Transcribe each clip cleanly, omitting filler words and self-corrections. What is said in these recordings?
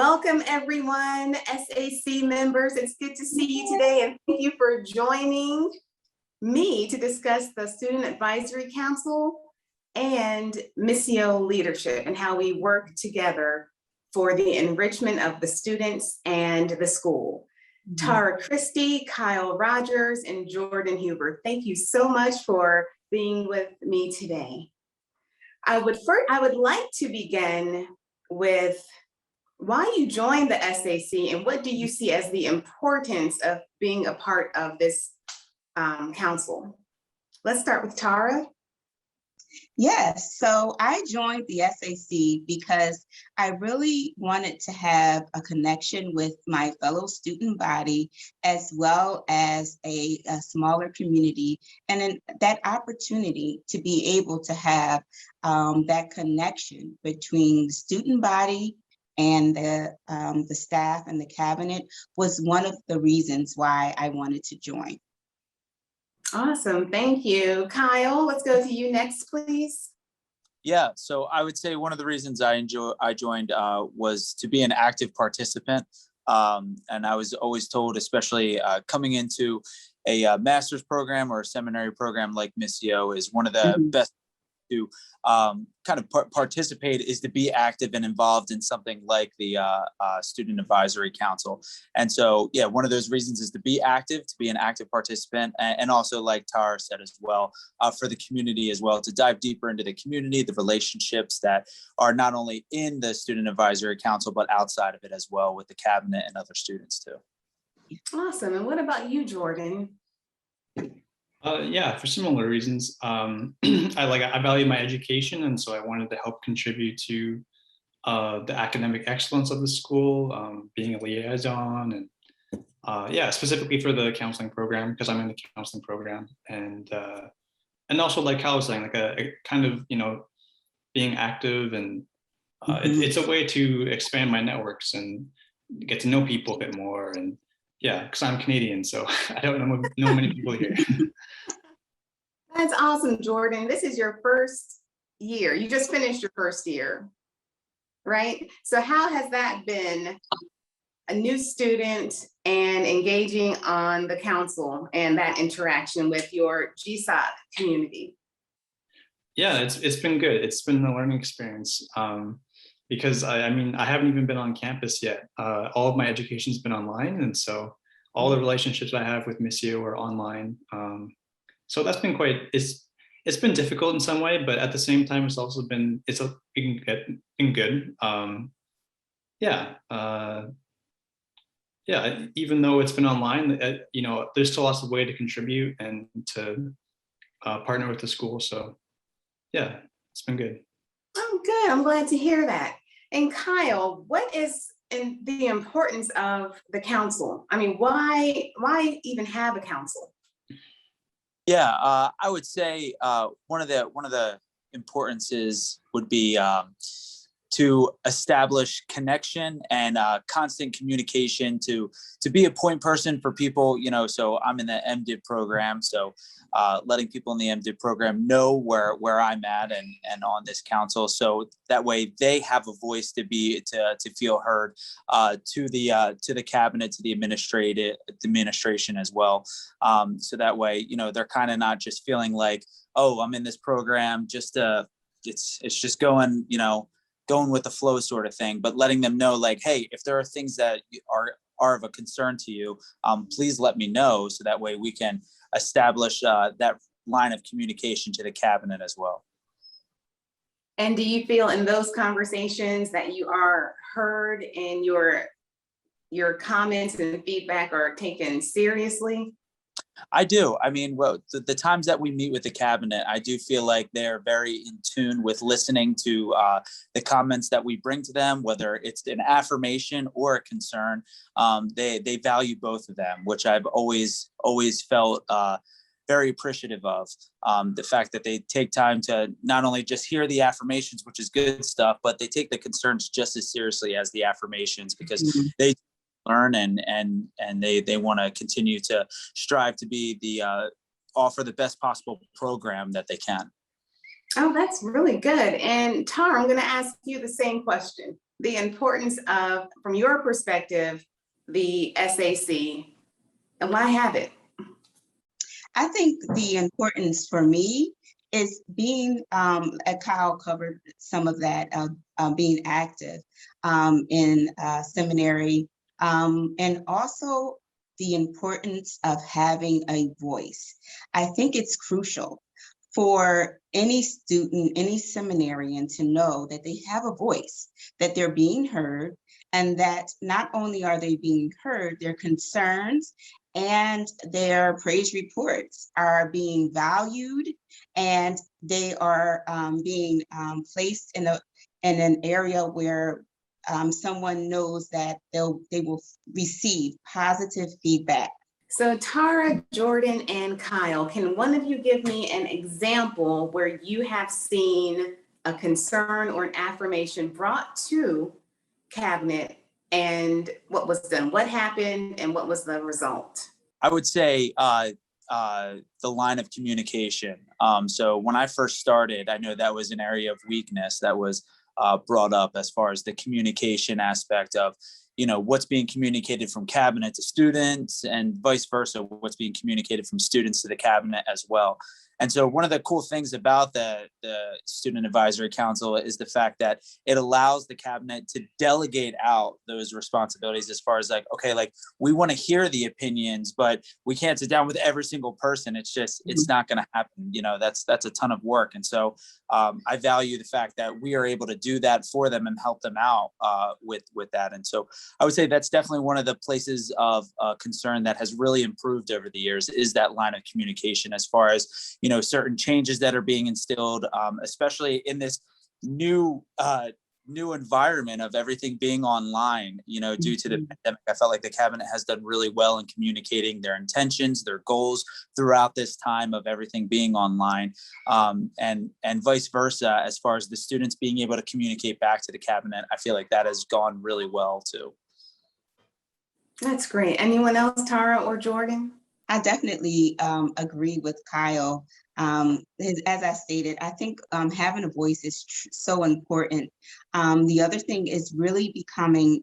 Welcome everyone, SAC members. It's good to see you today and thank you for joining me to discuss the Student Advisory Council and Missio leadership and how we work together for the enrichment of the students and the school. Tara Christie, Kyle Rogers, and Jordan Huber, thank you so much for being with me today. I would like to begin with why you joined the SAC and what do you see as the importance of being a part of this council? Let's start with Tara. Yes, so I joined the SAC because I really wanted to have a connection with my fellow student body as well as a smaller community, and that opportunity to be able to have that connection between the student body and the staff and the cabinet was one of the reasons why I wanted to join. Awesome, thank you. Kyle, let's go to you next, please. Yeah, so I would say one of the reasons I joined was to be an active participant. And I was always told, especially coming into a master's program or a seminary program like Missio, is one of the best to kind of participate is to be active and involved in something like the Student Advisory Council. And so, yeah, one of those reasons is to be active, to be an active participant, and also, like Tara said as well, for the community as well, to dive deeper into the community, the relationships that are not only in the Student Advisory Council, but outside of it as well with the cabinet and other students too. Awesome. And what about you, Jordan? Yeah, for similar reasons. I value my education, and so I wanted to help contribute to the academic excellence of the school, being a liaison, and yeah, specifically for the counseling program, because I'm in the counseling program, and also, like Kyle was saying, like a kind of, being active, and it's a way to expand my networks and get to know people a bit more. And yeah, because I'm Canadian, so I don't know many people here. That's awesome, Jordan. This is your first year. You just finished your first year, right? So how has that been, a new student and engaging on the council and that interaction with your GSOC community? Yeah, it's been good. It's been a learning experience. Because I mean, I haven't even been on campus yet. All of my education's been online, and so all the relationships I have with Missio are online. So that's been it's been difficult in some way, but at the same time, it's also been good. Yeah, even though it's been online, there's still lots of way to contribute and to partner with the school. So yeah, it's been good. Oh, good. I'm glad to hear that. And Kyle, what is the importance of the council? I mean, why even have a council? Yeah, I would say one of the importances would be to establish connection and constant communication, to be a point person for people, so I'm in the MDiv program, so letting people in the MDiv program know where I'm at and on this council, so that way they have a voice to feel heard, to the cabinet, to the administration as well, so that way they're kind of not just feeling like, oh, I'm in this program just it's just going with the flow sort of thing, but letting them know, like, hey, if there are things that are of a concern to you, please let me know, so that way we can establish that line of communication to the cabinet as well. And do you feel in those conversations that you are heard and your comments and feedback are taken seriously? I do. I mean, well, the times that we meet with the cabinet, I do feel like they're very in tune with listening to the comments that we bring to them, whether it's an affirmation or a concern. They value both of them, which I've always felt very appreciative of. The fact that they take time to not only just hear the affirmations, which is good stuff, but they take the concerns just as seriously as the affirmations, because they learn and they want to continue to strive to be offer the best possible program that they can. Oh, that's really good. And Tara, I'm going to ask you the same question. the importance of, from your perspective, the SAC, and why have it? I think the importance for me is being, Kyle covered some of that, being active in seminary, and also the importance of having a voice. I think it's crucial for any student, any seminarian to know that they have a voice, that they're being heard, and that not only are they being heard, their concerns and their praise reports are being valued, and they are being placed in an area where someone knows that they will receive positive feedback. So Tara, Jordan, and Kyle, can one of you give me an example where you have seen a concern or an affirmation brought to cabinet, and what was done, what happened, and what was the result? I would say the line of communication. So when I first started, I know that was an area of weakness that was brought up as far as the communication aspect of, what's being communicated from cabinet to students, and vice versa, what's being communicated from students to the cabinet as well. And so one of the cool things about the Student Advisory Council is the fact that it allows the cabinet to delegate out those responsibilities as far as okay, we want to hear the opinions, but we can't sit down with every single person. It's not going to happen. That's a ton of work. And so I value the fact that we are able to do that for them and help them out with that. And so I would say that's definitely one of the places of concern that has really improved over the years, is that line of communication as far as, certain changes that are being instilled, especially in this new environment of everything being online, due to the pandemic. I felt like the cabinet has done really well in communicating their intentions, their goals throughout this time of everything being online, and vice versa, as far as the students being able to communicate back to the cabinet. I feel like that has gone really well too. That's great. Anyone else, Tara or Jordan? I definitely agree with Kyle. As I stated, I think having a voice is so important. The other thing is really becoming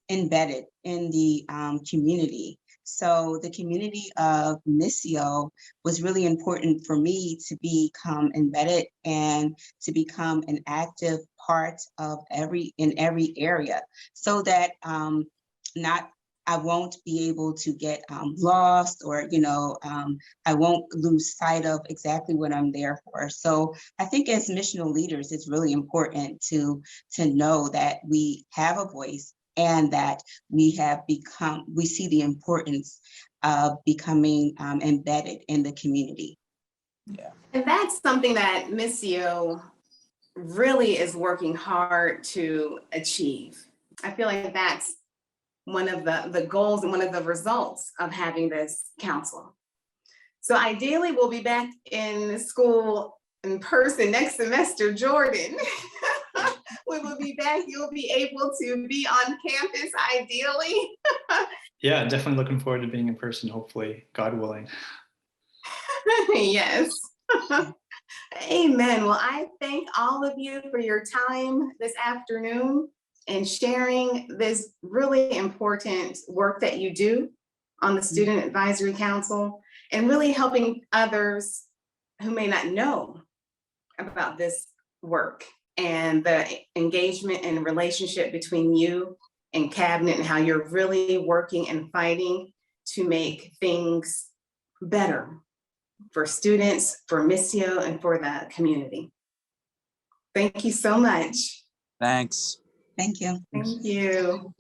embedded in the community. So the community of Missio was really important for me to become embedded and to become an active part of every area, so that I won't be able to get lost, or I won't lose sight of exactly what I'm there for. So I think as missional leaders, it's really important to know that we have a voice, and that we see the importance of becoming embedded in the community. Yeah. And that's something that Missio really is working hard to achieve. I feel like that's one of the goals and one of the results of having this council. So ideally, we'll be back in school in person next semester, Jordan. We will be back. You'll be able to be on campus, ideally. Yeah, definitely looking forward to being in person, hopefully, God willing. Yes. Amen. Well, I thank all of you for your time this afternoon and sharing this really important work that you do on the Student Advisory Council, and really helping others who may not know about this work, and the engagement and relationship between you and cabinet, and how you're really working and fighting to make things better for students, for Missio, and for the community. Thank you so much. Thanks. Thank you. Thank you.